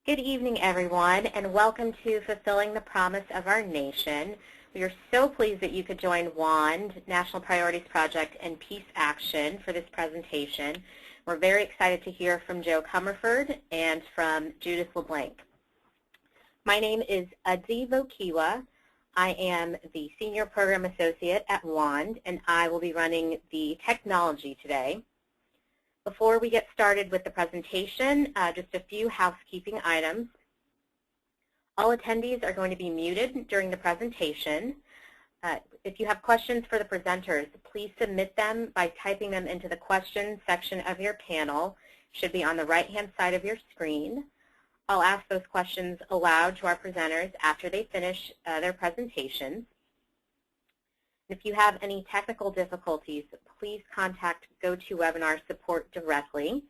Good evening, everyone, and welcome to Fulfilling the Promise of Our Nation. We are so pleased that you could join WAND, National Priorities Project, and Peace Action for this presentation. We're very excited to hear from Joe Comerford and from Judith LeBlanc. My name is Udzi Vokiwa. I am the Senior Program Associate at WAND, and I will be running the technology today. Before we get started with the presentation, just a few housekeeping items. All attendees are going to be muted during the presentation. If you have questions for the presenters, please submit them by typing them into the questions section of your panel. It should be on the right-hand side of your screen. I'll ask those questions aloud to our presenters after they finish their presentations. If you have any technical difficulties, please contact GoToWebinar support directly.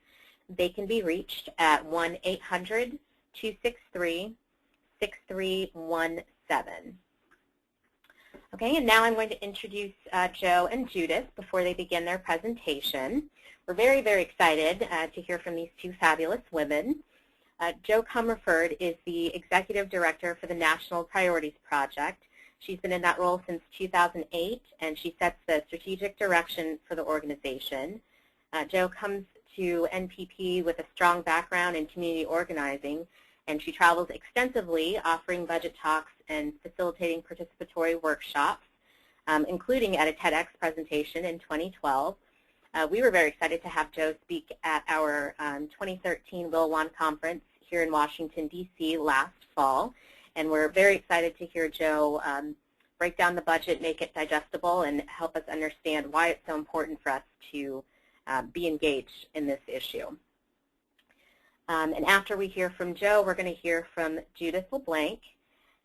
They can be reached at 1-800-263-6317. Okay, and now I'm going to introduce Joe and Judith before they begin their presentation. We're very, very excited to hear from these two fabulous women. Joe Comerford is the Executive Director for the National Priorities Project. She's been in that role since 2008, and she sets the strategic direction for the organization. Joe comes to NPP with a strong background in community organizing, and she travels extensively offering budget talks and facilitating participatory workshops, including at a TEDx presentation in 2012. We were very excited to have Joe speak at our 2013 WILWAN conference here in Washington, D.C. last fall. And we're very excited to hear Joe break down the budget, make it digestible, and help us understand why it's so important for us to be engaged in this issue. And after we hear from Joe, we're going to hear from Judith LeBlanc.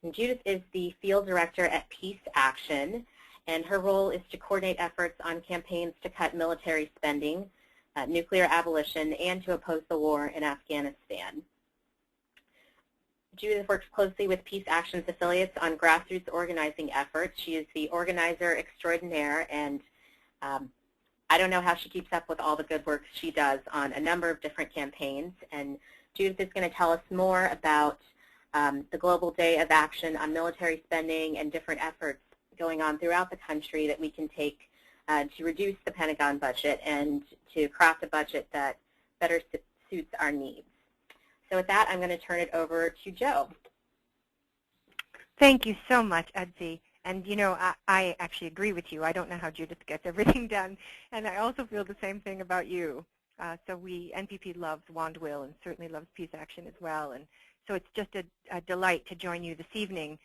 And Judith is the Field Director at Peace Action, and her role is to coordinate efforts on campaigns to cut military spending, nuclear abolition, and to oppose the war in Afghanistan. Judith works closely with Peace Action's affiliates on grassroots organizing efforts. She is the organizer extraordinaire, and I don't know how she keeps up with all the good work she does on a number of different campaigns. And Judith is going to tell us more about the Global Day of Action on military spending and different efforts going on throughout the country that we can take to reduce the Pentagon budget and to craft a budget that better suits our needs. So with that, I'm going to turn it over to Joe. Thank you so much, Udzi. And you know, I actually agree with you. I don't know how Judith gets everything done, and I also feel the same thing about you. So NPP loves WAND-WIL and certainly loves Peace Action as well. And so it's just a delight to join you this evening.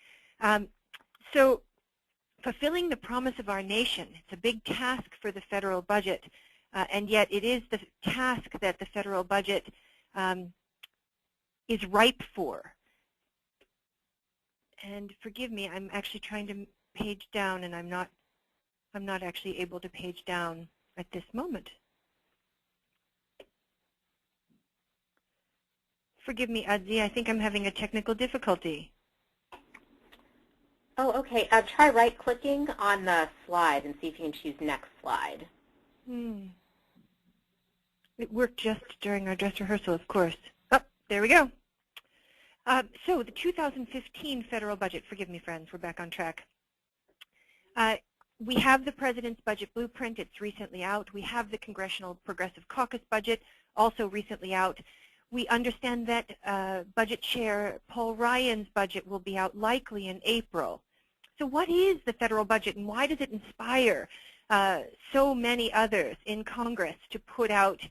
So fulfilling the promise of our nation, it's a big task for the federal budget, and yet it is the task that the federal budget is ripe for. And forgive me, I'm actually trying to page down, and I'm not actually able to page down at this moment. Forgive me, Udzi, I think I'm having a technical difficulty. Oh, okay. Try right-clicking on the slide and see if you can choose next slide. It worked just during our dress rehearsal, of course. Oh, there we go. So the 2015 federal budget, forgive me, friends, we're back on track. We have the President's Budget Blueprint. It's recently out. We have the Congressional Progressive Caucus budget, also recently out. We understand that Budget Chair Paul Ryan's budget will be out likely in April. So what is the federal budget, and why does it inspire so many others in Congress to put out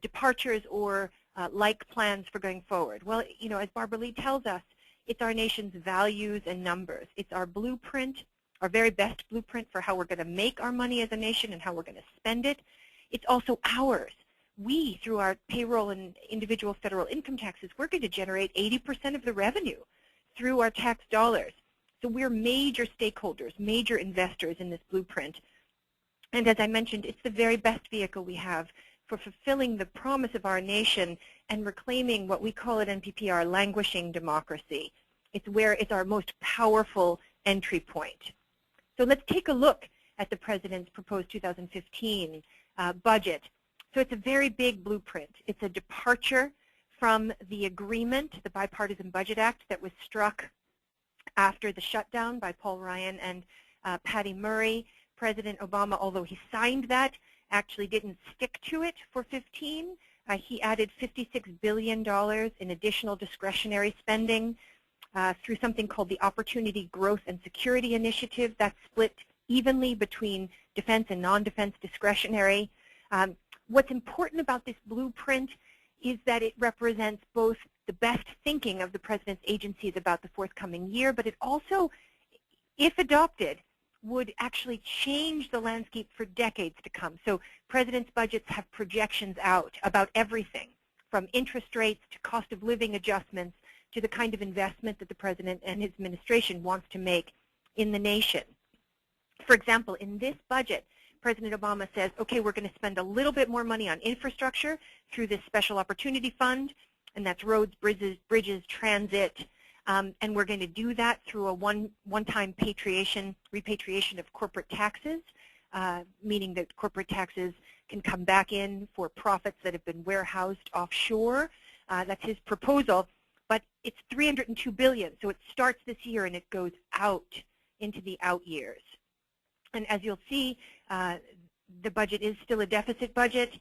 departures or like plans for going forward? Well, you know, as Barbara Lee tells us, it's our nation's values and numbers. It's our blueprint, our very best blueprint for how we're going to make our money as a nation and how we're going to spend it. It's also ours. We, through our payroll and individual federal income taxes, we're going to generate 80% of the revenue through our tax dollars. So we're major stakeholders, major investors in this blueprint. And as I mentioned, it's the very best vehicle we have for fulfilling the promise of our nation and reclaiming what we call at NPP our languishing democracy. It's our most powerful entry point. So let's take a look at the President's proposed 2015 budget. So it's a very big blueprint. It's a departure from the agreement, the Bipartisan Budget Act that was struck after the shutdown by Paul Ryan and Patty Murray. President Obama, although he signed that, actually didn't stick to it for 15. He added $56 billion in additional discretionary spending through something called the Opportunity Growth and Security Initiative. That's split evenly between defense and non-defense discretionary. What's important about this blueprint is that it represents both the best thinking of the President's agencies about the forthcoming year, but it also, if adopted, would actually change the landscape for decades to come. So President's budgets have projections out about everything, from interest rates to cost of living adjustments to the kind of investment that the President and his administration wants to make in the nation. For example, in this budget, President Obama says, okay, we're going to spend a little bit more money on infrastructure through this Special Opportunity Fund, and that's roads, bridges, transit, and we're going to do that through a one-time repatriation of corporate taxes, meaning that corporate taxes can come back in for profits that have been warehoused offshore. That's his proposal, but it's $302 billion, so it starts this year and it goes out into the out years. And as you'll see, the budget is still a deficit budget,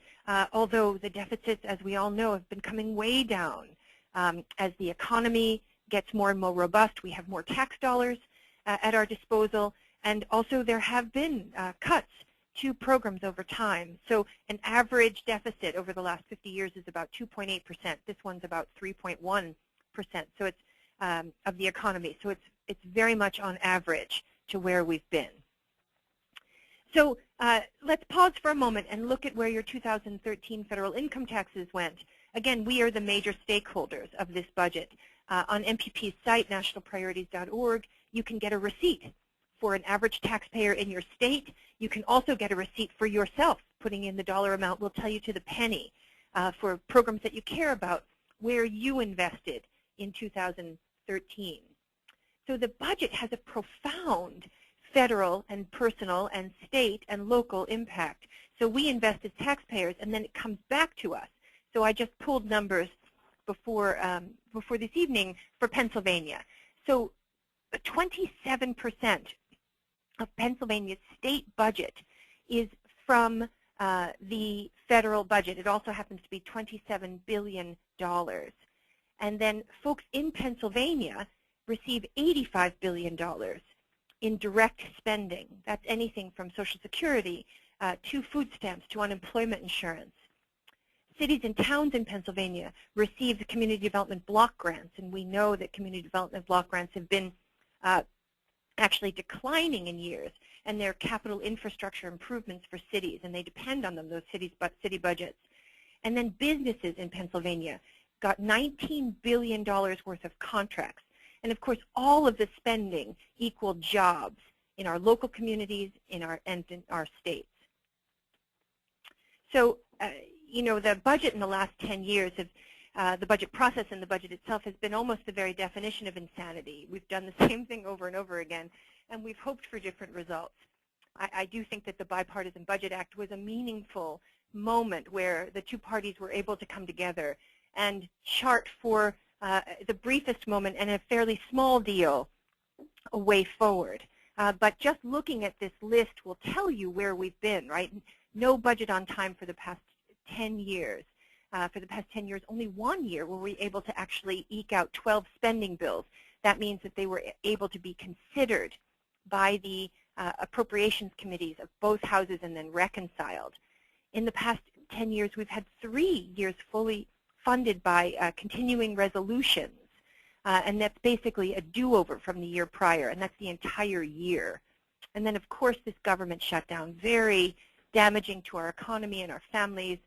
although the deficits, as we all know, have been coming way down. As the economy gets more and more robust, we have more tax dollars at our disposal, and also there have been cuts to programs over time. So an average deficit over the last 50 years is about 2.8%. This one's about 3.1%. So it's of the economy. So it's very much on average to where we've been. So let's pause for a moment and look at where your 2013 federal income taxes went. Again, we are the major stakeholders of this budget. On MPP's site, nationalpriorities.org, you can get a receipt for an average taxpayer in your state. You can also get a receipt for yourself. Putting in the dollar amount will tell you to the penny for programs that you care about, where you invested in 2013. So the budget has a profound federal and personal and state and local impact. So we invest as taxpayers, and then it comes back to us. So I just pulled numbers before this evening for Pennsylvania. So 27% of Pennsylvania's state budget is from the federal budget. It also happens to be $27 billion. And then folks in Pennsylvania receive $85 billion in direct spending. That's anything from Social Security to food stamps to unemployment insurance. Cities and towns in Pennsylvania receive the community development block grants, and we know that community development block grants have been actually declining in years, and they're capital infrastructure improvements for cities, and they depend on them, those city budgets. And then businesses in Pennsylvania got $19 billion worth of contracts. And of course, all of the spending equaled jobs in our local communities and in our states. So, you know, the budget in the last 10 years, the budget process and the budget itself has been almost the very definition of insanity. We've done the same thing over and over again, and we've hoped for different results. I do think that the Bipartisan Budget Act was a meaningful moment where the two parties were able to come together and chart for the briefest moment and a fairly small deal a way forward. But just looking at this list will tell you where we've been, right? No budget on time for the past 10 years. For the past 10 years, only 1 year were we able to actually eke out 12 spending bills. That means that they were able to be considered by the appropriations committees of both houses and then reconciled. In the past 10 years, we've had 3 years fully funded by continuing resolutions, and that's basically a do-over from the year prior, and that's the entire year. And then, of course, this government shutdown, very damaging to our economy and our families,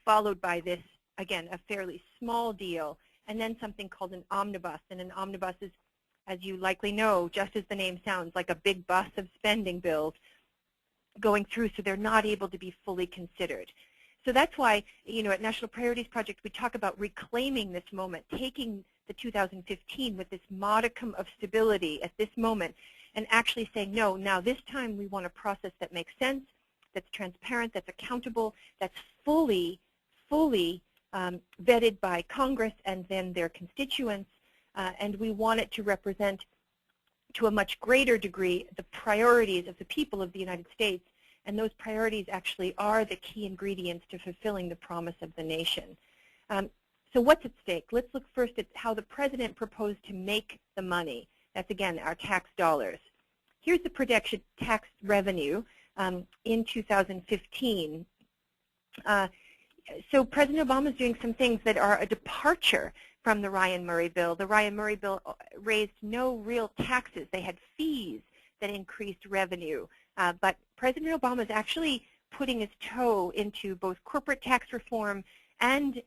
followed by this, again, a fairly small deal, and then something called an omnibus. And an omnibus is, as you likely know, just as the name sounds, like a big bus of spending bills going through, so they're not able to be fully considered. So that's why, you know, at National Priorities Project, we talk about reclaiming this moment, taking the 2015 with this modicum of stability at this moment, and actually saying, no, now this time we want a process that makes sense, that's transparent, that's accountable, that's fully vetted by Congress and then their constituents, and we want it to represent to a much greater degree the priorities of the people of the United States, and those priorities actually are the key ingredients to fulfilling the promise of the nation. So what's at stake? Let's look first at how the President proposed to make the money. That's, again, our tax dollars. Here's the projected tax revenue in 2015. So President Obama is doing some things that are a departure from the Ryan-Murray bill. The Ryan-Murray bill raised no real taxes. They had fees that increased revenue. But President Obama is actually putting his toe into both corporate tax reform and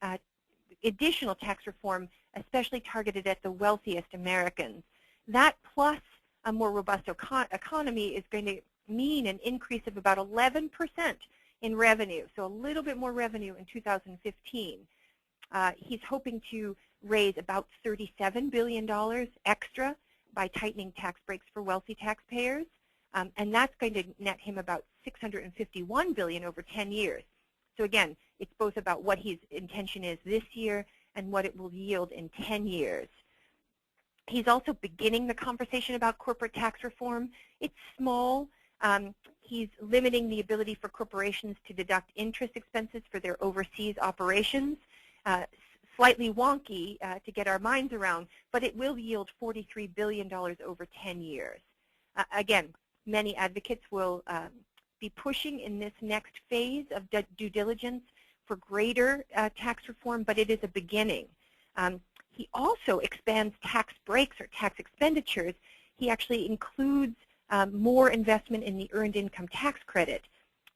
additional tax reform, especially targeted at the wealthiest Americans. That plus a more robust economy is going to mean an increase of about 11% in revenue, so a little bit more revenue in 2015. He's hoping to raise about $37 billion extra by tightening tax breaks for wealthy taxpayers, and that's going to net him about $651 billion over 10 years. So again, it's both about what his intention is this year and what it will yield in 10 years. He's also beginning the conversation about corporate tax reform. It's small. He's limiting the ability for corporations to deduct interest expenses for their overseas operations. Slightly wonky to get our minds around, but it will yield $43 billion over 10 years. Again, many advocates will be pushing in this next phase of due diligence for greater tax reform, but it is a beginning. He also expands tax breaks or tax expenditures. He actually includes more investment in the Earned Income Tax Credit,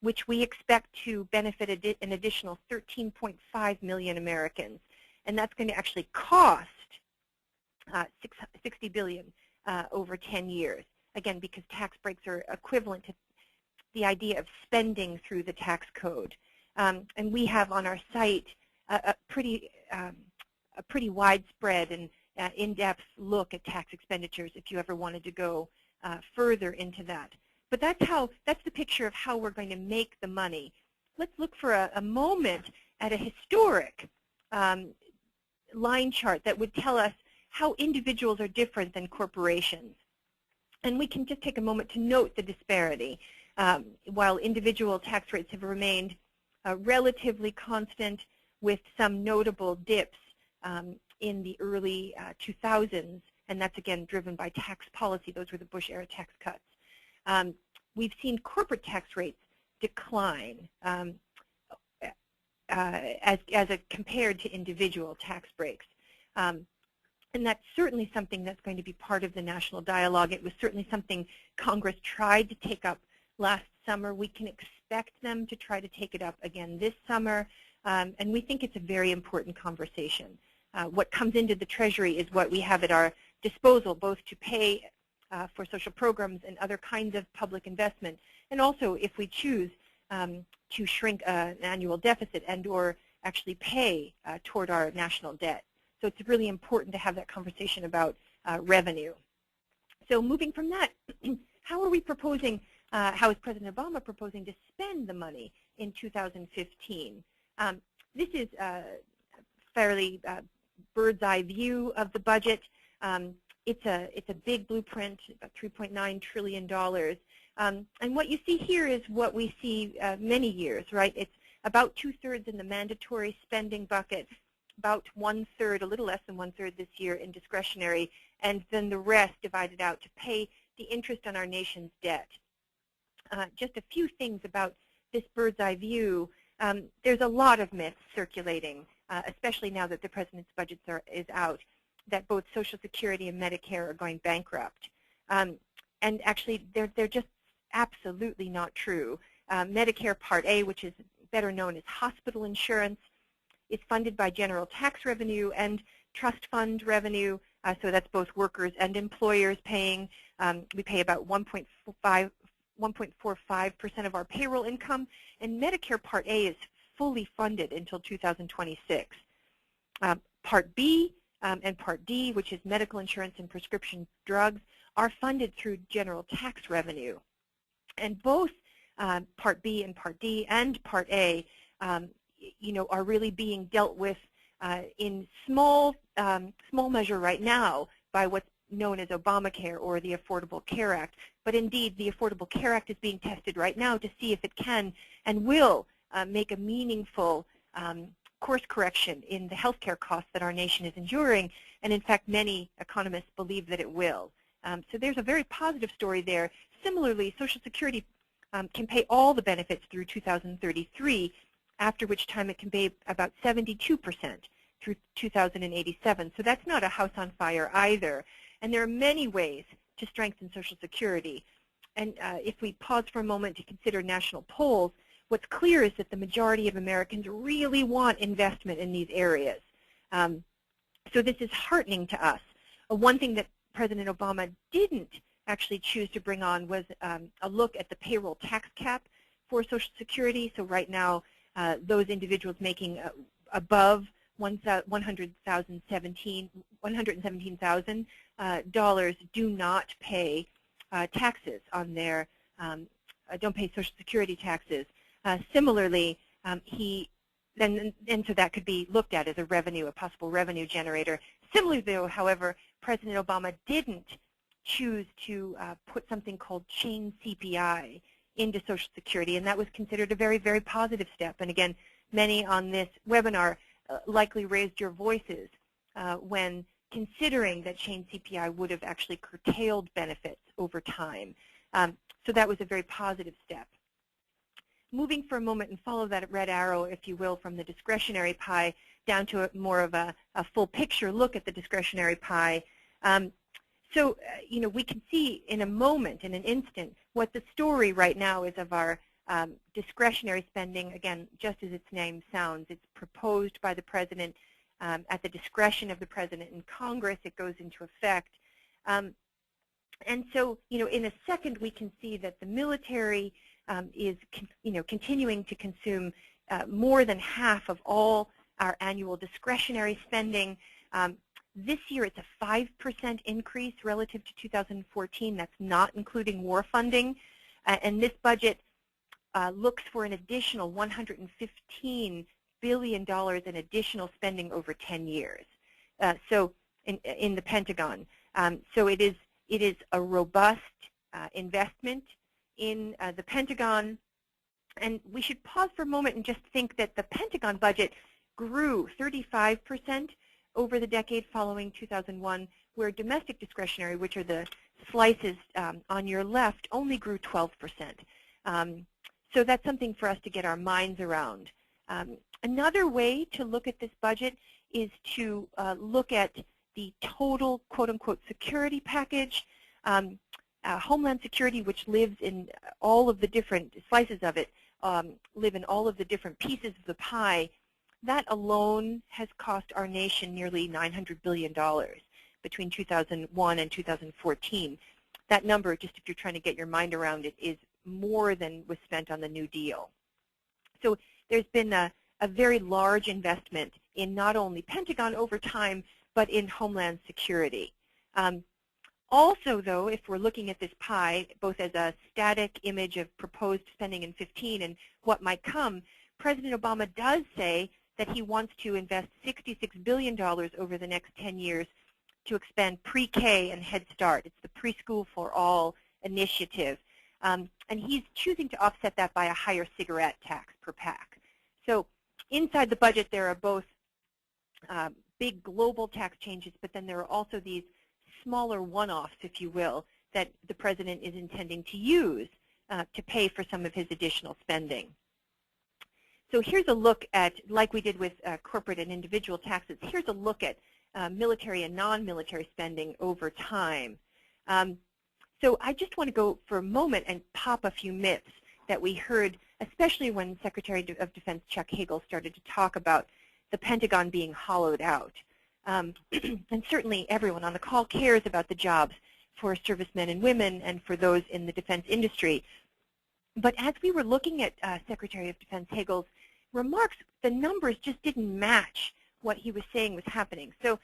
which we expect to benefit an additional 13.5 million Americans. And that's going to actually cost $60 billion over 10 years. Again, because tax breaks are equivalent to the idea of spending through the tax code. And we have on our site a pretty widespread and in-depth look at tax expenditures if you ever wanted to go further into that. But that's the picture of how we're going to make the money. Let's look for a moment at a historic line chart that would tell us how individuals are different than corporations. And we can just take a moment to note the disparity. While individual tax rates have remained relatively constant with some notable dips in the early 2000s, and that's again driven by tax policy. Those were the Bush-era tax cuts. We've seen corporate tax rates decline as compared to individual tax breaks. And that's certainly something that's going to be part of the national dialogue. It was certainly something Congress tried to take up last summer. We can expect them to try to take it up again this summer, and we think it's a very important conversation. What comes into the Treasury is what we have at our disposal, both to pay for social programs and other kinds of public investment, and also if we choose to shrink an annual deficit and or actually pay toward our national debt. So it's really important to have that conversation about revenue. So moving from that, how are we proposing, how is President Obama proposing to spend the money in 2015? This is a fairly bird's eye view of the budget. It's a big blueprint, about $3.9 trillion. And what you see here is what we see many years, right? It's about 2/3 in the mandatory spending bucket, about 1/3, a little less than 1/3 this year in discretionary, and then the rest divided out to pay the interest on our nation's debt. Just a few things about this bird's eye view. There's a lot of myths circulating, especially now that the President's budget is out, that both Social Security and Medicare are going bankrupt. And actually, they're just absolutely not true. Medicare Part A, which is better known as hospital insurance, is funded by general tax revenue and trust fund revenue, so that's both workers and employers paying. We pay about 1.45% of our payroll income, and Medicare Part A is fully funded until 2026. Part B and Part D, which is medical insurance and prescription drugs, are funded through general tax revenue. And both Part B and Part D and Part A are really being dealt with in small measure right now by what's known as Obamacare or the Affordable Care Act. But indeed, the Affordable Care Act is being tested right now to see if it can and will make a meaningful course correction in the healthcare costs that our nation is enduring. And in fact, many economists believe that it will. So there's a very positive story there. Similarly, Social Security can pay all the benefits through 2033, after which time it can pay about 72% through 2087. So that's not a house on fire either. And there are many ways to strengthen Social Security. And if we pause for a moment to consider national polls, what's clear is that the majority of Americans really want investment in these areas. So this is heartening to us. One thing that President Obama didn't actually choose to bring on was a look at the payroll tax cap for Social Security. So right now, those individuals making above $117,000 do not pay taxes on their, don't pay Social Security taxes. Similarly, and so that could be looked at as a possible revenue generator. Similarly, though, however, President Obama didn't choose to put something called chain CPI into Social Security, and that was considered a very, very positive step. And again, many on this webinar likely raised your voices when considering that chain CPI would have actually curtailed benefits over time. So that was a very positive step. Moving for a moment and follow that red arrow, if you will, from the discretionary pie down to more of a full picture look at the discretionary pie. So, we can see in a moment, in an instant, what the story right now is of our discretionary spending. Again, just as its name sounds, it's proposed by the President at the discretion of the President in Congress. It goes into effect. And so, in a second, we can see that the military is, continuing to consume more than half of all our annual discretionary spending. This year, it's a 5% increase relative to 2014. That's not including war funding. And this budget looks for an additional $115 billion in additional spending over 10 years. So in the Pentagon. So it is a robust investment in the Pentagon. And we should pause for a moment and just think that the Pentagon budget grew 35% over the decade following 2001, where domestic discretionary, which are the slices on your left, only grew 12%. So that's something for us to get our minds around. Another way to look at this budget is to look at the total quote-unquote security package. Homeland Security, which lives in all of the different slices of it, live in all of the different pieces of the pie, that alone has cost our nation nearly $900 billion between 2001 and 2014. That number, just if you're trying to get your mind around it, is more than was spent on the New Deal. So there's been a very large investment in not only Pentagon over time, but in Homeland Security. Also, though, if we're looking at this pie, both as a static image of proposed spending in 15 and what might come, President Obama does say that he wants to invest $66 billion over the next 10 years to expand pre-K and Head Start. It's the Preschool for All initiative. And he's choosing to offset that by a higher cigarette tax per pack. So inside the budget, there are both big global tax changes, but then there are also these smaller one-offs, if you will, that the President is intending to use to pay for some of his additional spending. So here's a look at, like we did with corporate and individual taxes, here's a look at military and non-military spending over time. So I just want to go for a moment and pop a few myths that we heard, especially when Secretary of Defense Chuck Hagel started to talk about the Pentagon being hollowed out. And certainly everyone on the call cares about the jobs for servicemen and women and for those in the defense industry. But as we were looking at Secretary of Defense Hagel's remarks, the numbers just didn't match what he was saying was happening. So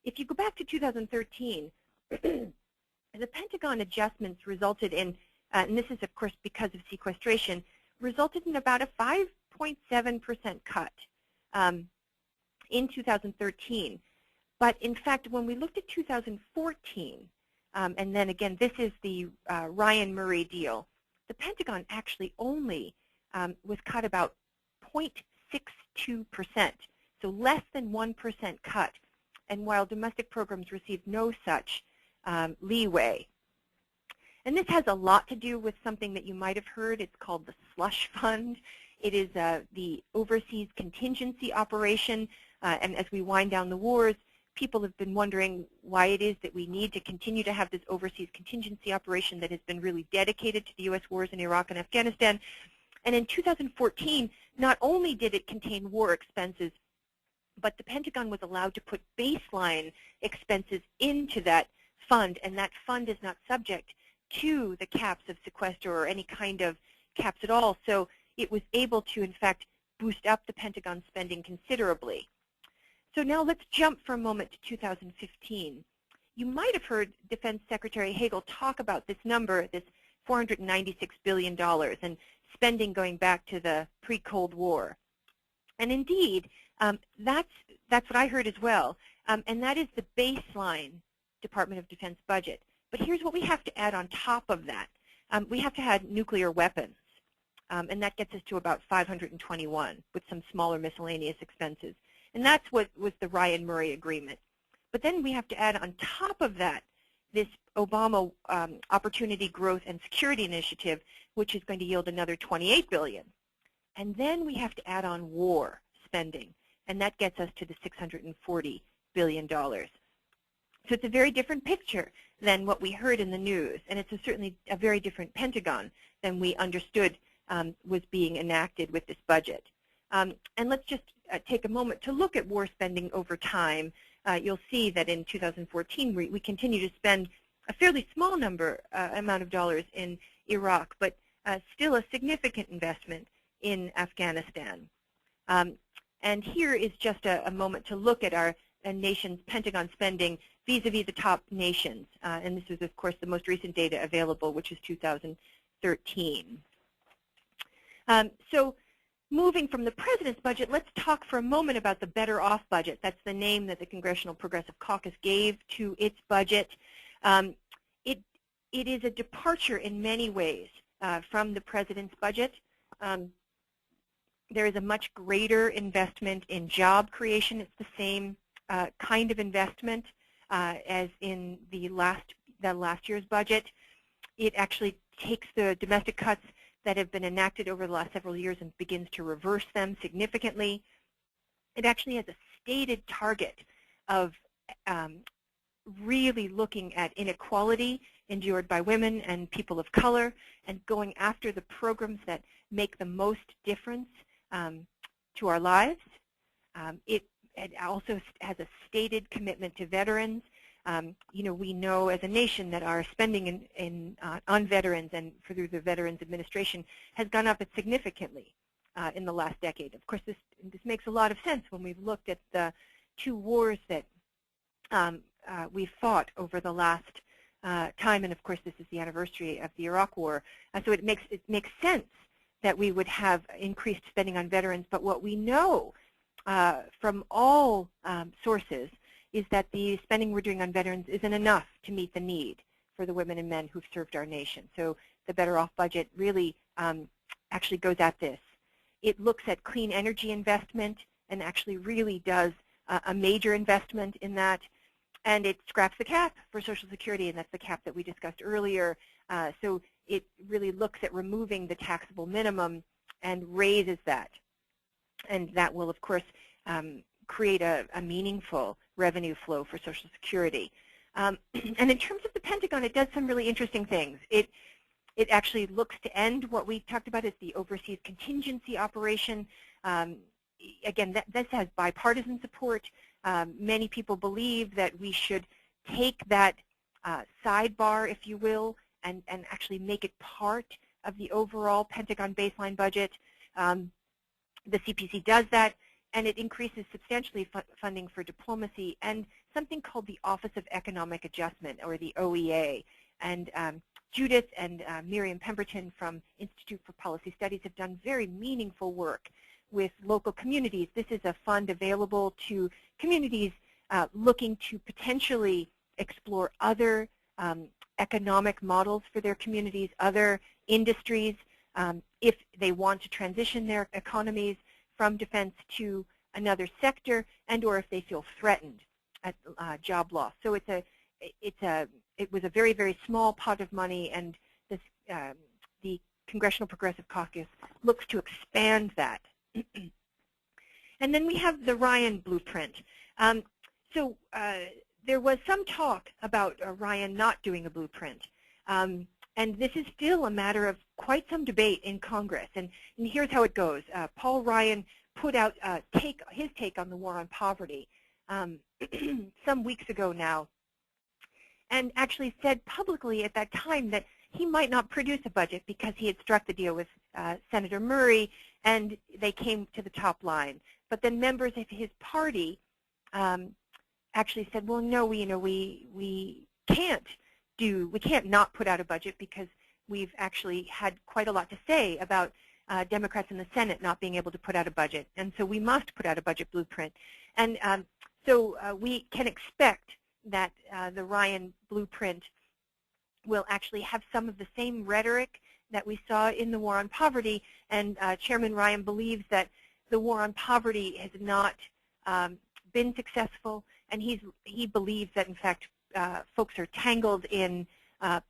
if you go back to 2013, the Pentagon adjustments resulted in, and this is of course because of sequestration, resulted in about a 5% 0.7% cut in 2013. But in fact, when we looked at 2014, and then again, this is the Ryan Murray deal, the Pentagon actually only was cut about 0.62%, so less than 1% cut. And while domestic programs received no such leeway. And this has a lot to do with something that you might have heard. It's called the slush fund. It is the overseas contingency operation. And as we wind down the wars, people have been wondering why it is that we need to continue to have this overseas contingency operation that has been really dedicated to the U.S. wars in Iraq and Afghanistan. And in 2014, not only did it contain war expenses, but the Pentagon was allowed to put baseline expenses into that fund, and that fund is not subject to the caps of sequester or any kind of caps at all. So it was able to, in fact, boost up the Pentagon spending considerably. So now let's jump for a moment to 2015. You might have heard Defense Secretary Hagel talk about this number, this $496 billion, and spending going back to the pre-Cold War. And indeed, that's what I heard as well, and that is the baseline Department of Defense budget. But here's what we have to add on top of that. We have to add nuclear weapons, and that gets us to about 521 with some smaller miscellaneous expenses. And that's what was the Ryan Murray agreement. But then we have to add on top of that this Obama Opportunity Growth and Security Initiative, which is going to yield another $28 billion. And then we have to add on war spending, and that gets us to the $640 billion. So it's a very different picture than what we heard in the news, and it's certainly a very different Pentagon than we understood was being enacted with this budget. And let's just take a moment to look at war spending over time. You'll see that in 2014 we continue to spend a fairly small amount of dollars in Iraq, but still a significant investment in Afghanistan. And here is just a moment to look at our nation's Pentagon spending vis-a-vis the top nations. And this is, of course, the most recent data available, which is 2013. So moving from the President's budget, let's talk for a moment about the Better Off budget. That's the name that the Congressional Progressive Caucus gave to its budget. It is a departure in many ways from the President's budget. There is a much greater investment in job creation. It's the same kind of investment as in the last year's budget. It actually takes the domestic cuts that have been enacted over the last several years and begins to reverse them significantly. It actually has a stated target of really looking at inequality endured by women and people of color and going after the programs that make the most difference to our lives. It also has a stated commitment to veterans. We know as a nation that our spending on veterans and through the Veterans Administration has gone up significantly in the last decade. Of course, this makes a lot of sense when we've looked at the two wars that we've fought over the last time, and of course, this is the anniversary of the Iraq War. So it makes sense that we would have increased spending on veterans. But what we know from all sources is that the spending we're doing on veterans isn't enough to meet the need for the women and men who've served our nation. So the Better Off budget really actually goes at this. It looks at clean energy investment and actually really does a major investment in that. And it scraps the cap for Social Security, and that's the cap that we discussed earlier. So it really looks at removing the taxable minimum and raises that. And that will, of course, create a meaningful revenue flow for Social Security. And in terms of the Pentagon, it does some really interesting things. It actually looks to end what we talked about as the overseas contingency operation. Again, this has bipartisan support. Many people believe that we should take that sidebar, if you will, and actually make it part of the overall Pentagon baseline budget. The CPC does that, and it increases substantially funding for diplomacy and something called the Office of Economic Adjustment, or the OEA. And Judith and Miriam Pemberton from Institute for Policy Studies have done very meaningful work with local communities. This is a fund available to communities looking to potentially explore other economic models for their communities, other industries, if they want to transition their economies from defense to another sector, and or if they feel threatened at job loss. So it was a very, very small pot of money, and this, the Congressional Progressive Caucus looks to expand that. And then we have the Ryan blueprint. There was some talk about Ryan not doing a blueprint. And this is still a matter of quite some debate in Congress. And here's how it goes. Paul Ryan put out his take on the war on poverty some weeks ago now, and actually said publicly at that time that he might not produce a budget because he had struck the deal with Senator Murray, and they came to the top line. But then members of his party actually said, well, no, we can't not put out a budget because we've actually had quite a lot to say about Democrats in the Senate not being able to put out a budget, and so we must put out a budget blueprint. And so we can expect that the Ryan blueprint will actually have some of the same rhetoric that we saw in the war on poverty, and Chairman Ryan believes that the war on poverty has not been successful, and he believes that, in fact, folks are tangled in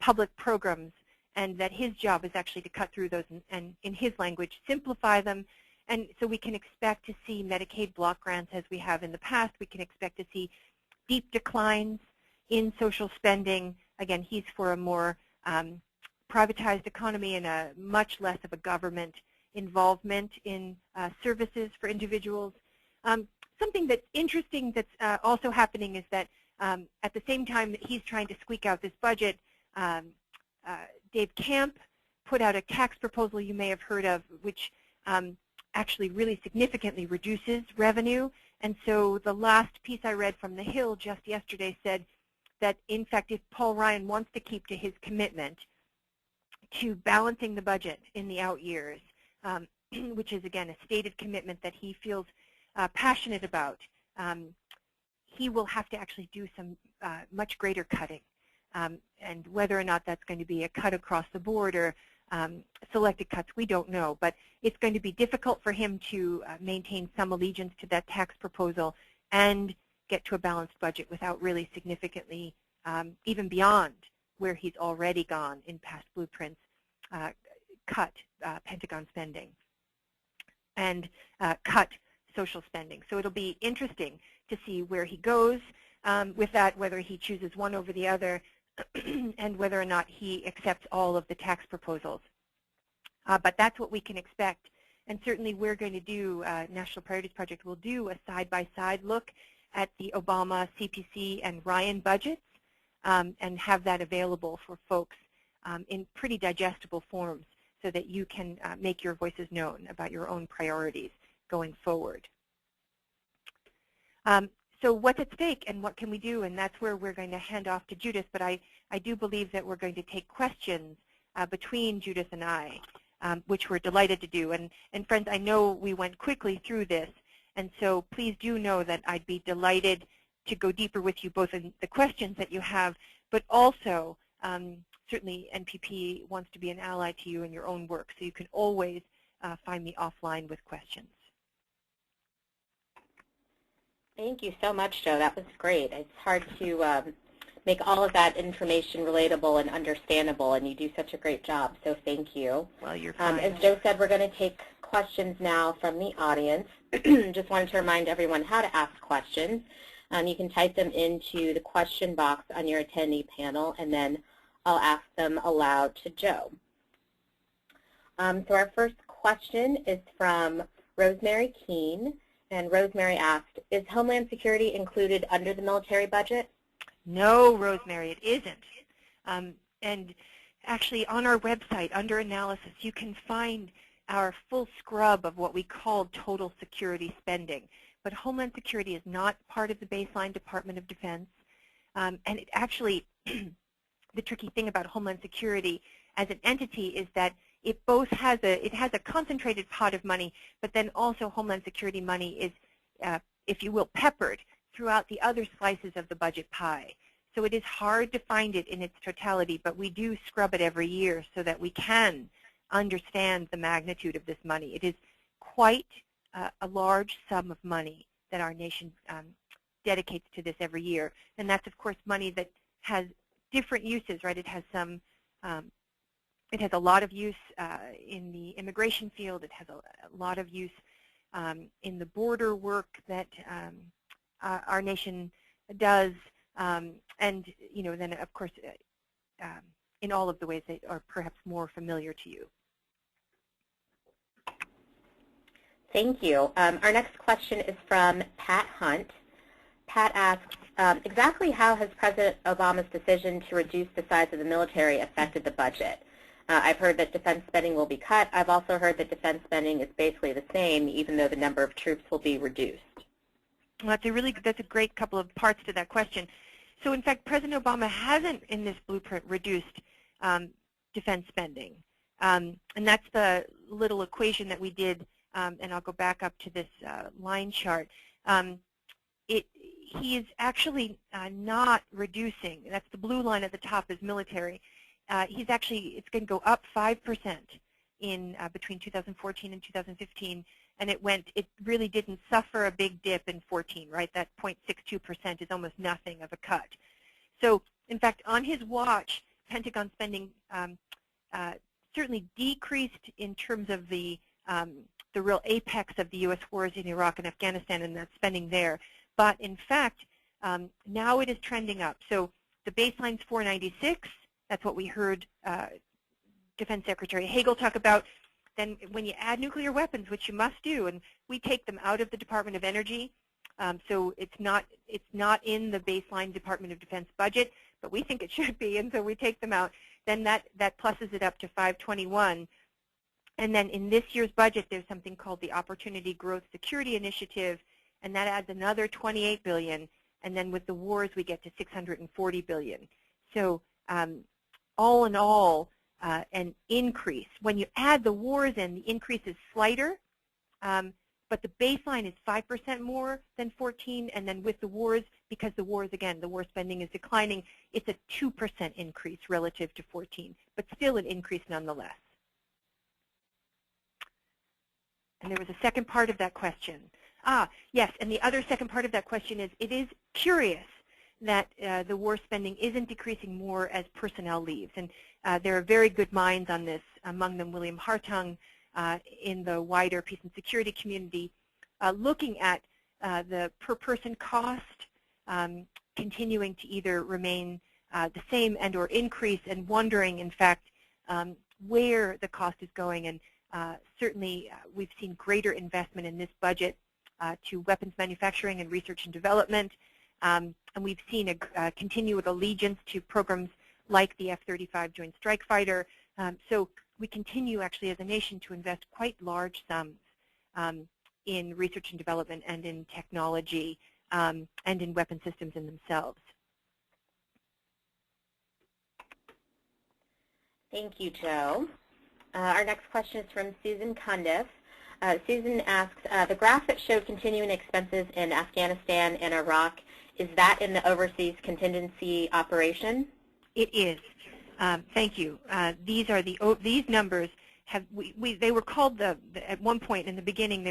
public programs, and that his job is actually to cut through those and in his language, simplify them. And so we can expect to see Medicaid block grants as we have in the past. We can expect to see deep declines in social spending. Again, he's for a more privatized economy and a much less of a government involvement in services for individuals. Something that's interesting that's also happening is that at the same time that he's trying to squeak out this budget, Dave Camp put out a tax proposal you may have heard of, which actually really significantly reduces revenue. And so the last piece I read from the Hill just yesterday said that, in fact, if Paul Ryan wants to keep to his commitment to balancing the budget in the out years, which is, again, a stated commitment that he feels passionate about, he will have to actually do some much greater cutting. And whether or not that's going to be a cut across the board or selected cuts, we don't know. But it's going to be difficult for him to maintain some allegiance to that tax proposal and get to a balanced budget without really significantly, even beyond where he's already gone in past blueprints, cut Pentagon spending and cut social spending. So it'll be interesting to see where he goes with that, whether he chooses one over the other, and whether or not he accepts all of the tax proposals. But that's what we can expect. And certainly we're going to do, National Priorities Project will do a side-by-side look at the Obama, CPC, and Ryan budgets and have that available for folks in pretty digestible forms so that you can make your voices known about your own priorities going forward. So what's at stake and what can we do? And that's where we're going to hand off to Judith. But I do believe that we're going to take questions between Judith and I, which we're delighted to do. And friends, I know we went quickly through this. And so please do know that I'd be delighted to go deeper with you both in the questions that you have, but also certainly NPP wants to be an ally to you in your own work. So you can always find me offline with questions. Thank you so much, Jo. That was great. It's hard to make all of that information relatable and understandable, and you do such a great job, so thank you. Well, you're fine. As Jo said, we're going to take questions now from the audience. Just wanted to remind everyone how to ask questions. You can type them into the question box on your attendee panel, and then I'll ask them aloud to Jo. So our first question is from Rosemary Keene. And Rosemary asked, is Homeland Security included under the military budget? No, Rosemary, it isn't. And actually on our website, under analysis, you can find our full scrub of what we call total security spending. But Homeland Security is not part of the baseline Department of Defense. And it actually, the tricky thing about Homeland Security as an entity is that it both has a concentrated pot of money, but then also Homeland Security money is, if you will, peppered throughout the other slices of the budget pie. So it is hard to find it in its totality, but we do scrub it every year so that we can understand the magnitude of this money. It is quite a large sum of money that our nation dedicates to this every year, and that's of course money that has different uses, right? It has some, it has a lot of use in the immigration field. It has a lot of use in the border work that our nation does, and then of course in all of the ways that are perhaps more familiar to you. Thank you. Our next question is from Pat Hunt. Pat asks, exactly how has President Obama's decision to reduce the size of the military affected the budget? I've heard that defense spending will be cut. I've also heard that defense spending is basically the same, even though the number of troops will be reduced. Well, that's a great couple of parts to that question. So in fact, President Obama hasn't in this blueprint reduced defense spending. And that's the little equation that we did, and I'll go back up to this line chart. He is actually not reducing. That's the blue line at the top is military. He's actually, it's going to go up 5% in between 2014 and 2015, and it really didn't suffer a big dip in 14, right? That 0.62% is almost nothing of a cut. So in fact, on his watch, Pentagon spending certainly decreased in terms of the real apex of the U.S. wars in Iraq and Afghanistan and that spending there. But in fact, now it is trending up. So the baseline's 496. That's what we heard Defense Secretary Hagel talk about. Then when you add nuclear weapons, which you must do, and we take them out of the Department of Energy, so it's not in the baseline Department of Defense budget, but we think it should be, and so we take them out. Then that pluses it up to 521. And then in this year's budget, there's something called the Opportunity Growth Security Initiative, and that adds another $28 billion. And then with the wars, we get to $640 billion. So all in all, an increase. When you add the wars in, the increase is slighter, but the baseline is 5% more than 14, and then with the wars, because the wars, again, the war spending is declining, it's a 2% increase relative to 14, but still an increase nonetheless. And there was a second part of that question. Yes, and the other second part of that question is, it is curious that the war spending isn't decreasing more as personnel leaves. And there are very good minds on this, among them William Hartung in the wider peace and security community, looking at the per-person cost continuing to either remain the same and or increase, and wondering, in fact, where the cost is going. And certainly we've seen greater investment in this budget to weapons manufacturing and research and development. And we've seen a continued allegiance to programs like the F-35 Joint Strike Fighter. So we continue actually as a nation to invest quite large sums in research and development and in technology and in weapon systems in themselves. Thank you, Jo. Our next question is from Susan Cundiff. Susan asks, the graph that showed continuing expenses in Afghanistan and Iraq, is that in the overseas contingency operation? It is. Thank you. These numbers have they were called at one point in the beginning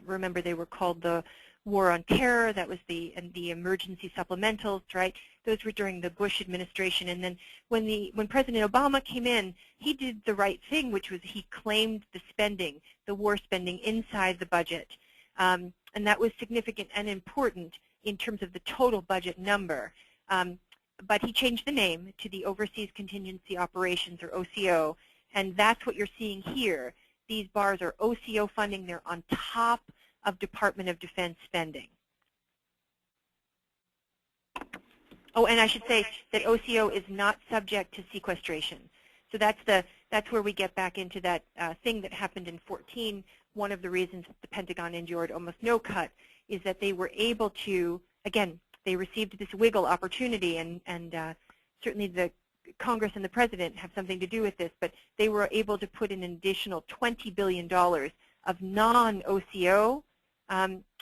remember they were called the War on Terror. That was the emergency supplementals, right? Those were during the Bush administration, and then when President Obama came in, he did the right thing, which was he claimed the war spending inside the budget, and that was significant and important in terms of the total budget number. But he changed the name to the Overseas Contingency Operations, or OCO, and that's what you're seeing here. These bars are OCO funding. They're on top of Department of Defense spending. Oh, and I should say that OCO is not subject to sequestration. So that's where we get back into that thing that happened in 14. One of the reasons the Pentagon endured almost no cut is that they were able to, again, they received this wiggle opportunity, and certainly the Congress and the President have something to do with this, but they were able to put in an additional $20 billion of non-OCO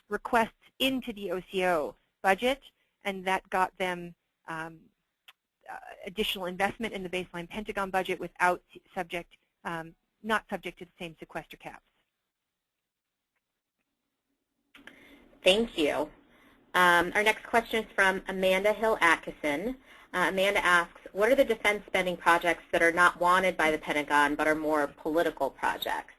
requests into the OCO budget, and that got them additional investment in the baseline Pentagon budget without not subject to the same sequester caps. Thank you. Our next question is from Amanda Hill-Atkinson. Amanda asks, what are the defense spending projects that are not wanted by the Pentagon but are more political projects?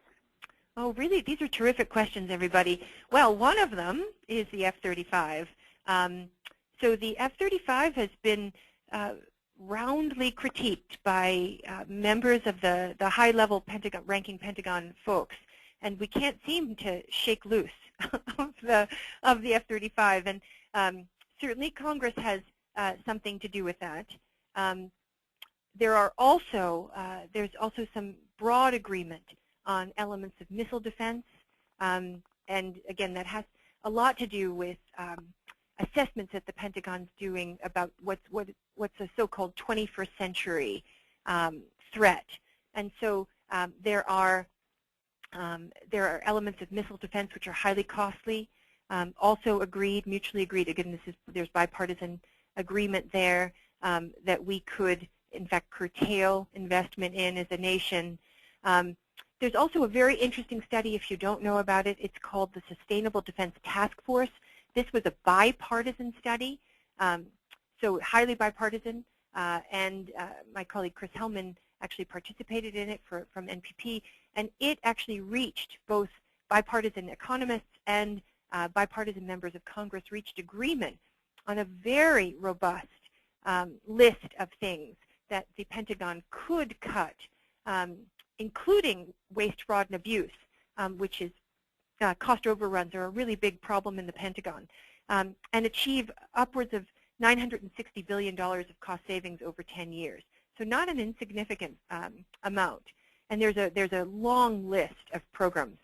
Oh, really? These are terrific questions, everybody. Well, one of them is the F-35. So the F-35 has been roundly critiqued by members of the high-level ranking Pentagon folks, and we can't seem to shake loose of the F-35. And certainly Congress has something to do with that. There's also some broad agreement on elements of missile defense, and again, that has a lot to do with assessments that the Pentagon's doing about what's a so-called 21st century threat. And so there are elements of missile defense which are highly costly. Also mutually agreed. Again, there's bipartisan agreement there that we could, in fact, curtail investment in as a nation. There's also a very interesting study, if you don't know about it. It's called the Sustainable Defense Task Force. This was a bipartisan study, so highly bipartisan, and my colleague Chris Hellman actually participated in it from NPP, and it actually reached both bipartisan economists and bipartisan members of Congress reached agreement on a very robust list of things that the Pentagon could cut, including waste, fraud, and abuse, which is cost overruns are a really big problem in the Pentagon, and achieve upwards of $960 billion of cost savings over 10 years. So not an insignificant amount. And there's a long list of programs,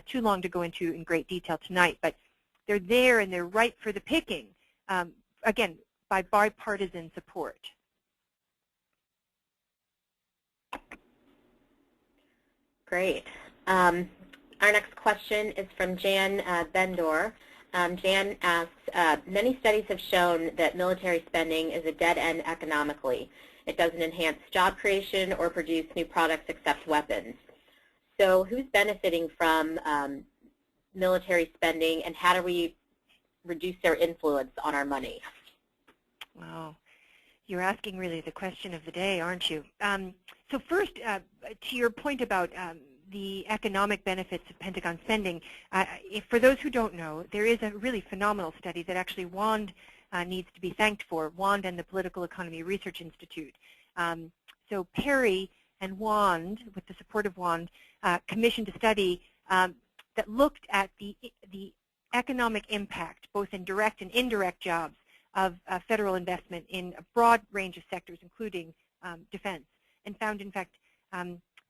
too long to go into in great detail tonight, but they're there and they're ripe for the picking, again, by bipartisan support. Great. Our next question is from Jan Bendor. Jan asks, many studies have shown that military spending is a dead end economically. It doesn't enhance job creation or produce new products except weapons. So who's benefiting from military spending, and how do we reduce their influence on our money? Wow. You're asking really the question of the day, aren't you? So first, to your point about the economic benefits of Pentagon spending, for those who don't know, there is a really phenomenal study that actually WAND needs to be thanked for, WAND and the Political Economy Research Institute. So Perry and WAND, with the support of WAND, commissioned a study that looked at the economic impact, both in direct and indirect jobs, of federal investment in a broad range of sectors, including defense, and found, in fact,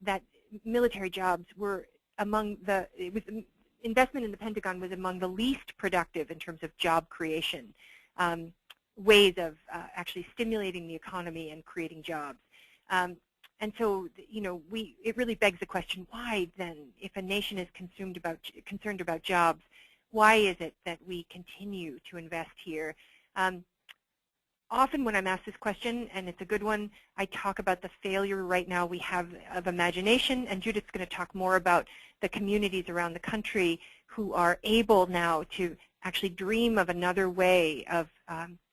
that military jobs were among investment in the Pentagon was among the least productive in terms of job creation, ways of actually stimulating the economy and creating jobs. And so, it really begs the question, why then, if a nation is concerned about jobs, why is it that we continue to invest here? Often when I'm asked this question, and it's a good one, I talk about the failure right now we have of imagination, and Judith's going to talk more about the communities around the country who are able now to actually dream of another way of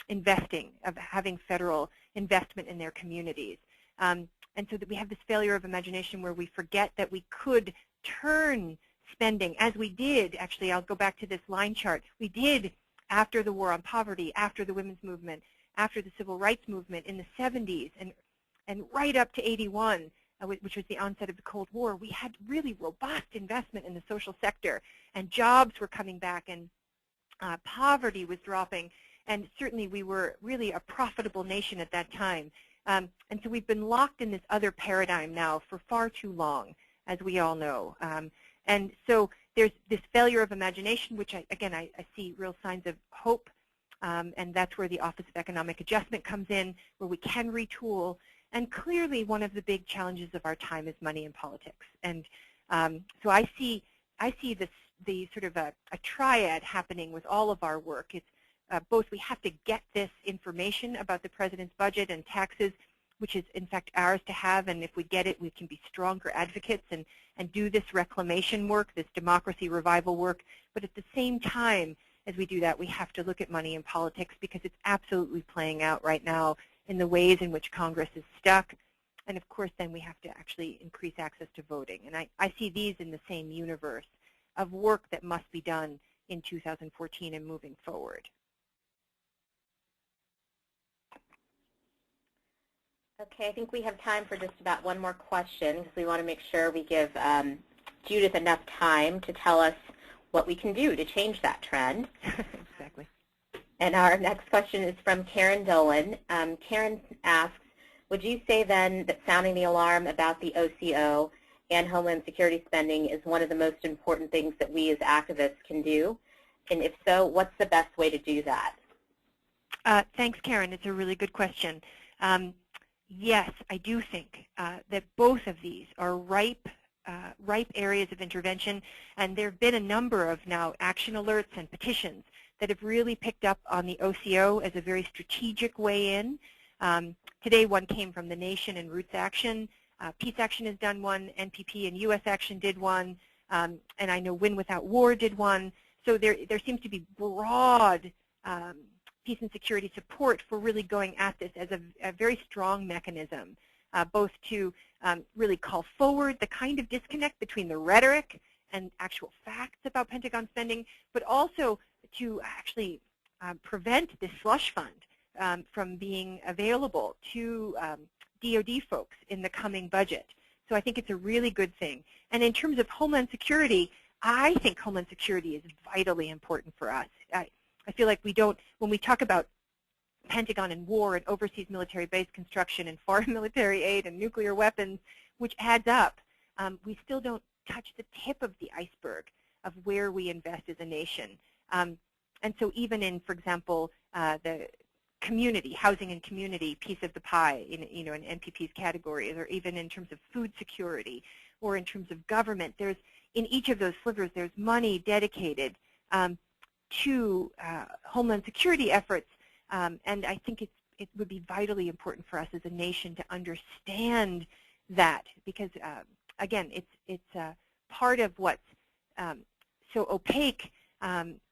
investing, of having federal investment in their communities. And so that we have this failure of imagination where we forget that we could turn spending, as we did, actually, I'll go back to this line chart, we did after the war on poverty, after the women's movement, after the civil rights movement in the 70s, and right up to 81, which was the onset of the Cold War, we had really robust investment in the social sector, and jobs were coming back, and poverty was dropping, and certainly we were really a profitable nation at that time. And so we've been locked in this other paradigm now for far too long, as we all know. And so there's this failure of imagination, which, I see real signs of hope, and that's where the Office of Economic Adjustment comes in, where we can retool. And clearly one of the big challenges of our time is money in politics. And so I see the sort of a triad happening with all of our work. It's both we have to get this information about the President's budget and taxes, which is in fact ours to have, and if we get it, we can be stronger advocates and do this reclamation work, this democracy revival work. But at the same time, as we do that, we have to look at money in politics because it's absolutely playing out right now in the ways in which Congress is stuck. And of course, then we have to actually increase access to voting. And I see these in the same universe of work that must be done in 2014 and moving forward. Okay, I think we have time for just about one more question because we want to make sure we give Judith enough time to tell us what we can do to change that trend. Exactly. And our next question is from Karen Dolan. Karen asks, would you say then that sounding the alarm about the OCO and Homeland Security spending is one of the most important things that we as activists can do? And if so, what's the best way to do that? Thanks, Karen. It's a really good question. Yes, I do think that both of these are ripe areas of intervention, and there have been a number of now action alerts and petitions that have really picked up on the OCO as a very strategic way in. Today one came from the Nation and Roots Action. Peace Action has done one, NPP and U.S. Action did one, and I know Win Without War did one. So there seems to be broad peace and security support for really going at this as a very strong mechanism, both to really call forward the kind of disconnect between the rhetoric and actual facts about Pentagon spending, but also to actually prevent this slush fund from being available to DoD folks in the coming budget. So I think it's a really good thing. And in terms of Homeland Security, I think Homeland Security is vitally important for us. I feel like we don't, when we talk about Pentagon and war and overseas military base construction and foreign military aid and nuclear weapons, which adds up, we still don't touch the tip of the iceberg of where we invest as a nation. And so even in, for example, the community, housing and community piece of the pie, in NPP's categories, or even in terms of food security, or in terms of government, there's, in each of those slivers, there's money dedicated to Homeland Security efforts, and I think it would be vitally important for us as a nation to understand that, because again, it's part of what's so opaque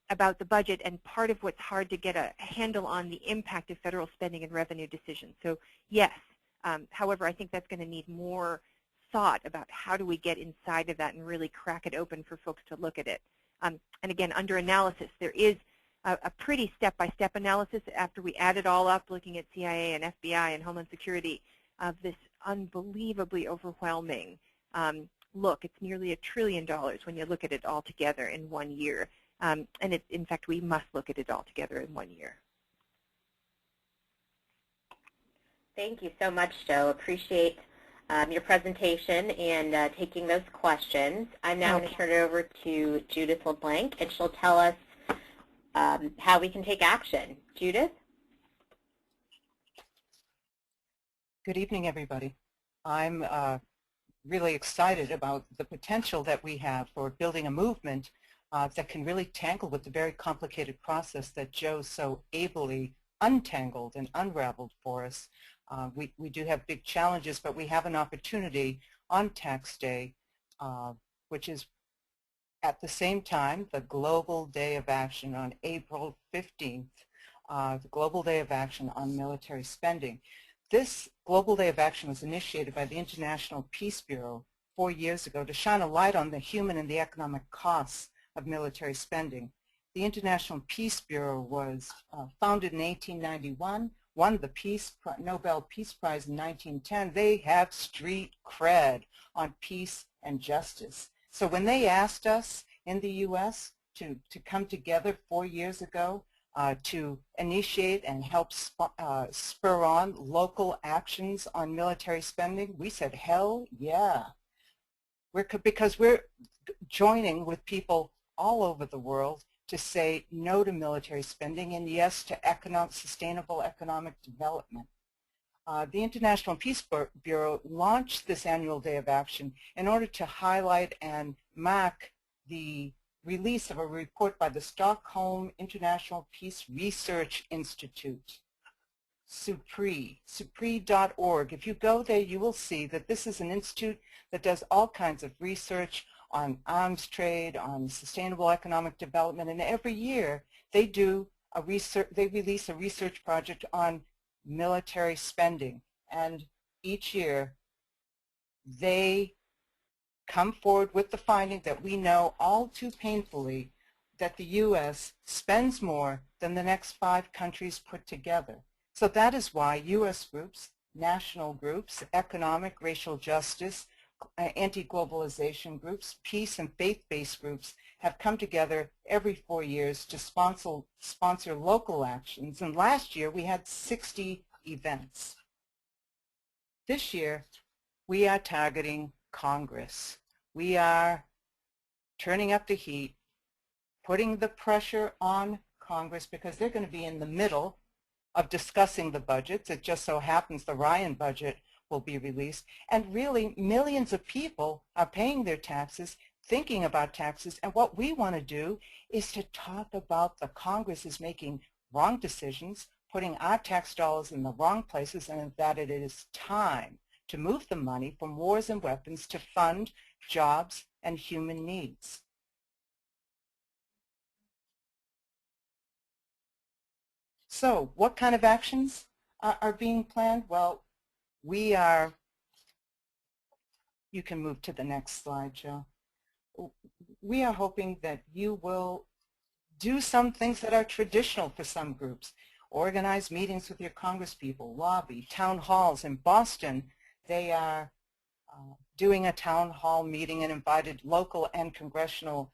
about the budget, and part of what's hard to get a handle on the impact of federal spending and revenue decisions. So yes, however, I think that's going to need more thought about how do we get inside of that and really crack it open for folks to look at it. And again, under analysis, there is a pretty step-by-step analysis after we add it all up, looking at CIA and FBI and Homeland Security, of this unbelievably overwhelming look. It's nearly $1 trillion when you look at it all together in 1 year. And in fact, we must look at it all together in 1 year. Thank you so much, Joe. Appreciate your presentation and taking those questions. I'm now going to turn it over to Judith LeBlanc, and she'll tell us how we can take action. Judith? Good evening, everybody. I'm really excited about the potential that we have for building a movement that can really tangle with the very complicated process that Joe so ably untangled and unraveled for us. We do have big challenges, but we have an opportunity on Tax Day, which is at the same time the Global Day of Action on April 15th, the Global Day of Action on military spending. This Global Day of Action was initiated by the International Peace Bureau 4 years ago to shine a light on the human and the economic costs of military spending. The International Peace Bureau was founded in 1891, won the Nobel Peace Prize in 1910. They have street cred on peace and justice. So when they asked us in the U.S. to come together 4 years ago to initiate and help spur on local actions on military spending, we said, hell yeah. Because we're joining with people all over the world to say no to military spending and yes to sustainable economic development. the International Peace Bureau launched this annual Day of Action in order to highlight and mark the release of a report by the Stockholm International Peace Research Institute, SUPRE.org. If you go there, you will see that this is an institute that does all kinds of research on arms trade, on sustainable economic development, and every year they release a research project on military spending, and each year they come forward with the finding that we know all too painfully that the U.S. spends more than the next 5 countries put together. So that is why U.S. groups, national groups, economic, racial justice, anti-globalization groups, peace and faith-based groups have come together every 4 years to sponsor local actions. And last year we had 60 events. This year we are targeting Congress. We are turning up the heat, putting the pressure on Congress because they're going to be in the middle of discussing the budgets. It just so happens the Ryan budget will be released. And really, millions of people are paying their taxes, thinking about taxes. And what we want to do is to talk about the Congress is making wrong decisions, putting our tax dollars in the wrong places, and that it is time to move the money from wars and weapons to fund jobs and human needs. So what kind of actions are being planned? Well, we are, you can move to the next slide, Joe. We are hoping that you will do some things that are traditional for some groups. Organize meetings with your congresspeople, lobby, town halls. In Boston, they are doing a town hall meeting and invited local and congressional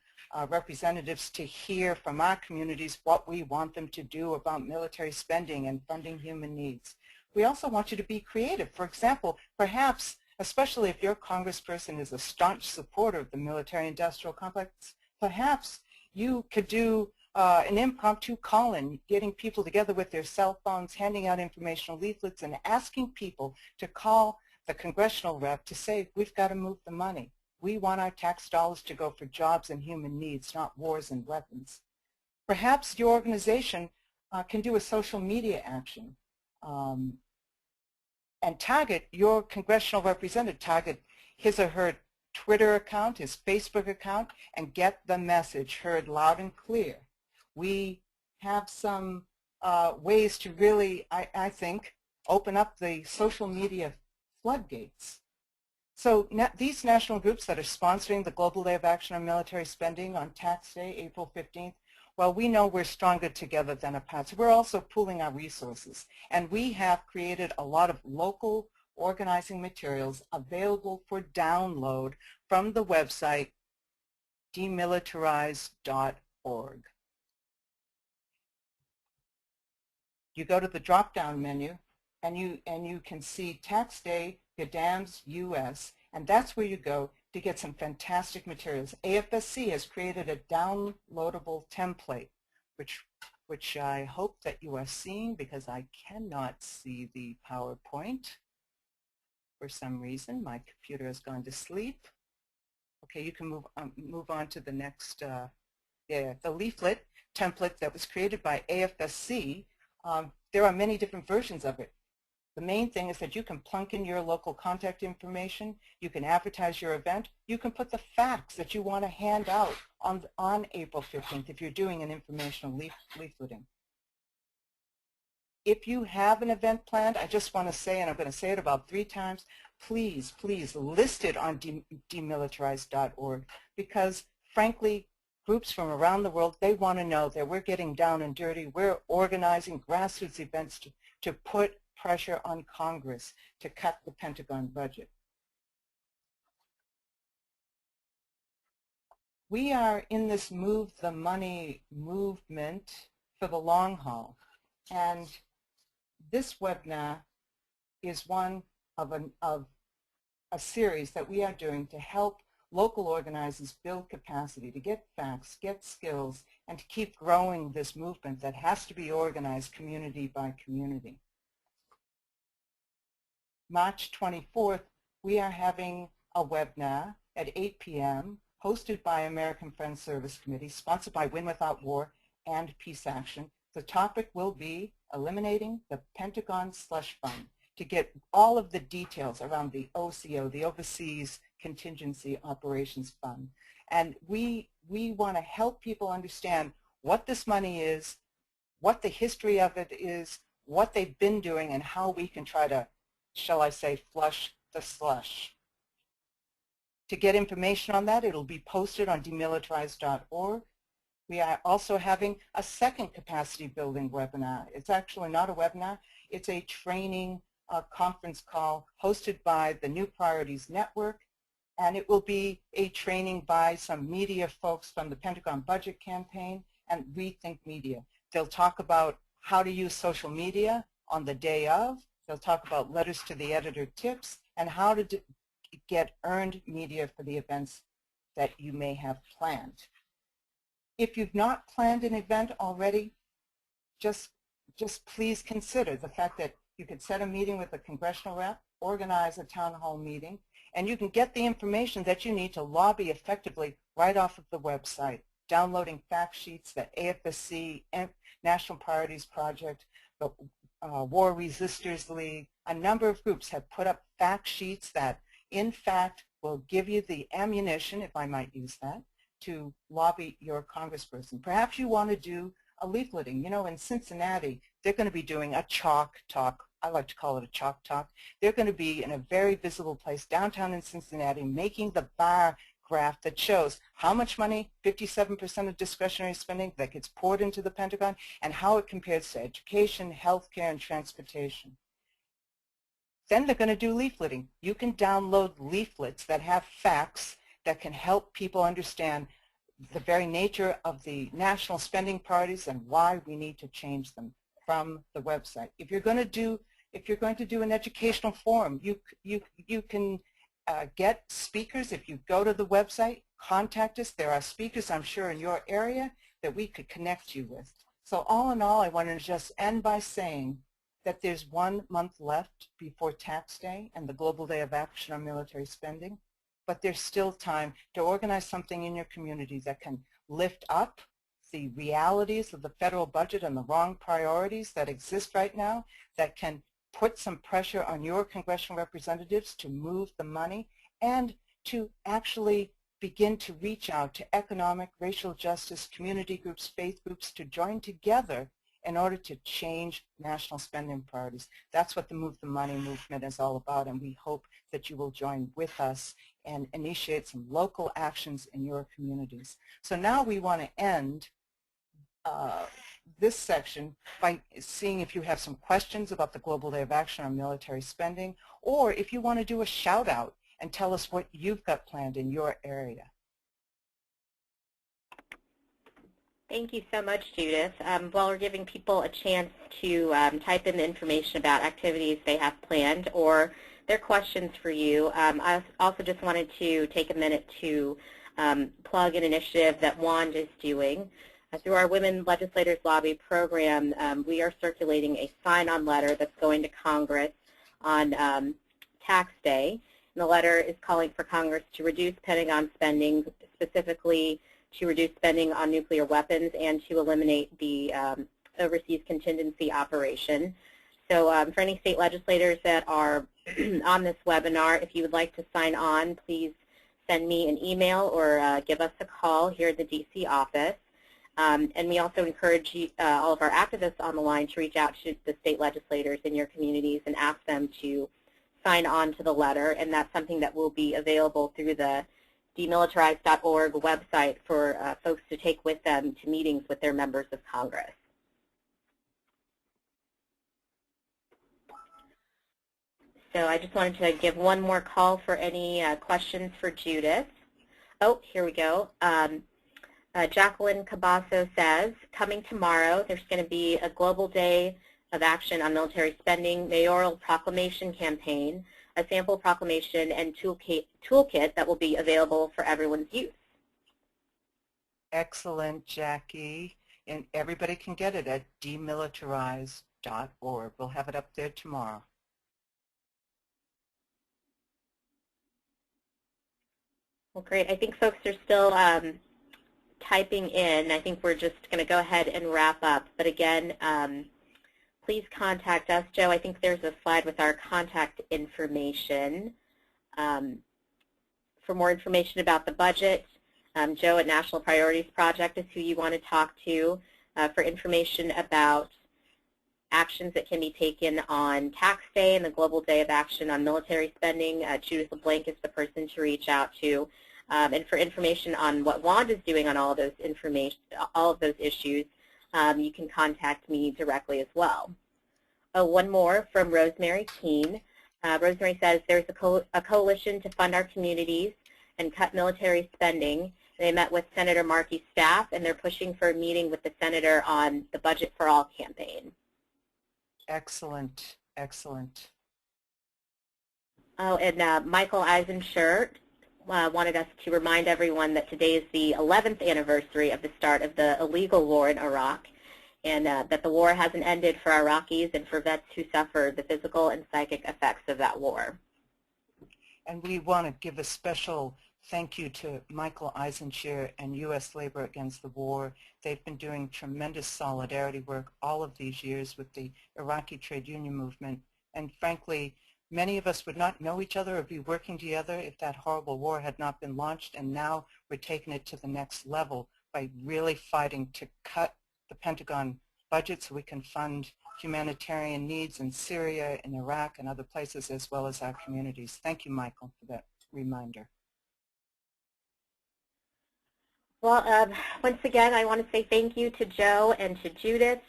representatives to hear from our communities what we want them to do about military spending and funding human needs. We also want you to be creative. For example, perhaps, especially if your congressperson is a staunch supporter of the military-industrial complex, perhaps you could do an impromptu call-in, getting people together with their cell phones, handing out informational leaflets, and asking people to call the congressional rep to say, we've got to move the money. We want our tax dollars to go for jobs and human needs, not wars and weapons. Perhaps your organization can do a social media action and target your congressional representative, target his or her Twitter account, his Facebook account, and get the message heard loud and clear. We have some ways to really, I think, open up the social media floodgates. So these national groups that are sponsoring the Global Day of Action on Military Spending on Tax Day, April 15th, well, we know we're stronger together than apart. So we're also pooling our resources. And we have created a lot of local organizing materials available for download from the website demilitarize.org. You go to the drop-down menu, and you can see Tax Day, GDAMS US, and that's where you go to get some fantastic materials. AFSC has created a downloadable template, which I hope that you are seeing because I cannot see the PowerPoint. For some reason, my computer has gone to sleep. Okay, you can move on to the next, the leaflet template that was created by AFSC. There are many different versions of it. The main thing is that you can plunk in your local contact information, you can advertise your event, you can put the facts that you want to hand out on April 15th if you're doing an informational leafleting. If you have an event planned, I just want to say, and I'm going to say it about 3 times, please, please list it on demilitarize.org because, frankly, groups from around the world, they want to know that we're getting down and dirty. We're organizing grassroots events to put pressure on Congress to cut the Pentagon budget. We are in this Move the Money movement for the long haul, and this webinar is one of a series that we are doing to help local organizers build capacity, to get facts, get skills, and to keep growing this movement that has to be organized community by community. March 24th, we are having a webinar at 8 p.m. hosted by American Friends Service Committee, sponsored by Win Without War and Peace Action. The topic will be eliminating the Pentagon slush fund, to get all of the details around the OCO, the Overseas Contingency Operations Fund. And we want to help people understand what this money is, what the history of it is, what they've been doing, and how we can try to, shall I say, flush the slush. To get information on that, it'll be posted on demilitarize.org. We are also having a second capacity building webinar. It's actually not a webinar, it's a training conference call hosted by the New Priorities Network, and it will be a training by some media folks from the Pentagon Budget Campaign and Rethink Media. They'll talk about how to use social media on the day of. They'll talk about letters to the editor tips and how to get earned media for the events that you may have planned. If you've not planned an event already, just please consider the fact that you could set a meeting with a congressional rep, organize a town hall meeting, and you can get the information that you need to lobby effectively right off of the website, downloading fact sheets that AFSC, National Priorities Project, the War Resisters League, a number of groups have put up fact sheets that, in fact, will give you the ammunition, if I might use that, to lobby your congressperson. Perhaps you want to do a leafleting. You know, in Cincinnati, they're going to be doing a chalk talk. I like to call it a chalk talk. They're going to be in a very visible place downtown in Cincinnati making the bar graph that shows how much money, 57% of discretionary spending, that gets poured into the Pentagon, and how it compares to education, healthcare, and transportation. Then they're going to do leafleting. You can download leaflets that have facts that can help people understand the very nature of the national spending priorities and why we need to change them from the website. If you're going to do an educational forum, you can get speakers. If you go to the website, contact us. There are speakers, I'm sure, in your area that we could connect you with. So all in all, I want to just end by saying that there's 1 month left before tax day and the Global Day of Action on Military Spending, but there's still time to organize something in your community that can lift up the realities of the federal budget and the wrong priorities that exist right now, that can put some pressure on your congressional representatives to move the money and to actually begin to reach out to economic, racial justice, community groups, faith groups to join together in order to change national spending priorities. That's what the Move the Money movement is all about, and we hope that you will join with us and initiate some local actions in your communities. So now we want to end this section by seeing if you have some questions about the Global Day of Action on Military Spending, or if you want to do a shout out and tell us what you've got planned in your area. Thank you so much, Judith. While we're giving people a chance to type in the information about activities they have planned or their questions for you, I also just wanted to take a minute to plug an initiative that WAND is doing. Through our Women Legislators Lobby program, we are circulating a sign-on letter that's going to Congress on tax day. And the letter is calling for Congress to reduce Pentagon spending, specifically to reduce spending on nuclear weapons and to eliminate the overseas contingency operation. So for any state legislators that are on this webinar, if you would like to sign on, please send me an email or give us a call here at the DC office. And we also encourage all of our activists on the line to reach out to the state legislators in your communities and ask them to sign on to the letter. And that's something that will be available through the demilitarize.org website for folks to take with them to meetings with their members of Congress. So I just wanted to give one more call for any questions for Judith. Oh, here we go. Jacqueline Cabasso says, coming tomorrow, there's going to be a Global Day of Action on Military Spending mayoral proclamation campaign, a sample proclamation and toolkit that will be available for everyone's use. Excellent, Jackie. And everybody can get it at demilitarize.org. We'll have it up there tomorrow. Well, great. I think folks are still typing in. I think we're just going to go ahead and wrap up. But again, please contact us. Joe, I think there's a slide with our contact information. For more information about the budget, Joe at National Priorities Project is who you want to talk to. For information about actions that can be taken on Tax Day and the Global Day of Action on Military Spending, Judith LeBlanc is the person to reach out to. And for information on what Wanda is doing on all of those issues, you can contact me directly as well. Oh, one more from Rosemary Keene. Rosemary says there's a coalition to fund our communities and cut military spending. They met with Senator Markey's staff, and they're pushing for a meeting with the senator on the Budget for All campaign. Excellent, excellent. Oh, and Michael Eisenschert wanted us to remind everyone that today is the 11th anniversary of the start of the illegal war in Iraq, and that the war hasn't ended for Iraqis and for vets who suffered the physical and psychic effects of that war. And we want to give a special thank you to Michael Eisenschert and U.S. Labor Against the War. They've been doing tremendous solidarity work all of these years with the Iraqi trade union movement. And frankly, many of us would not know each other or be working together if that horrible war had not been launched. And now we're taking it to the next level by really fighting to cut the Pentagon budget so we can fund humanitarian needs in Syria, in Iraq, and other places, as well as our communities. Thank you, Michael, for that reminder. Well, once again, I want to say thank you to Joe and to Judith.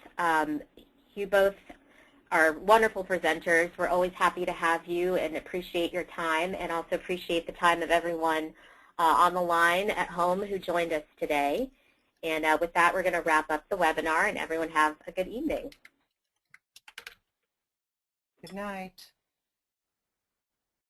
You both are wonderful presenters. We're always happy to have you and appreciate your time, and also appreciate the time of everyone on the line at home who joined us today. And with that, we're going to wrap up the webinar, and everyone have a good evening. Good night.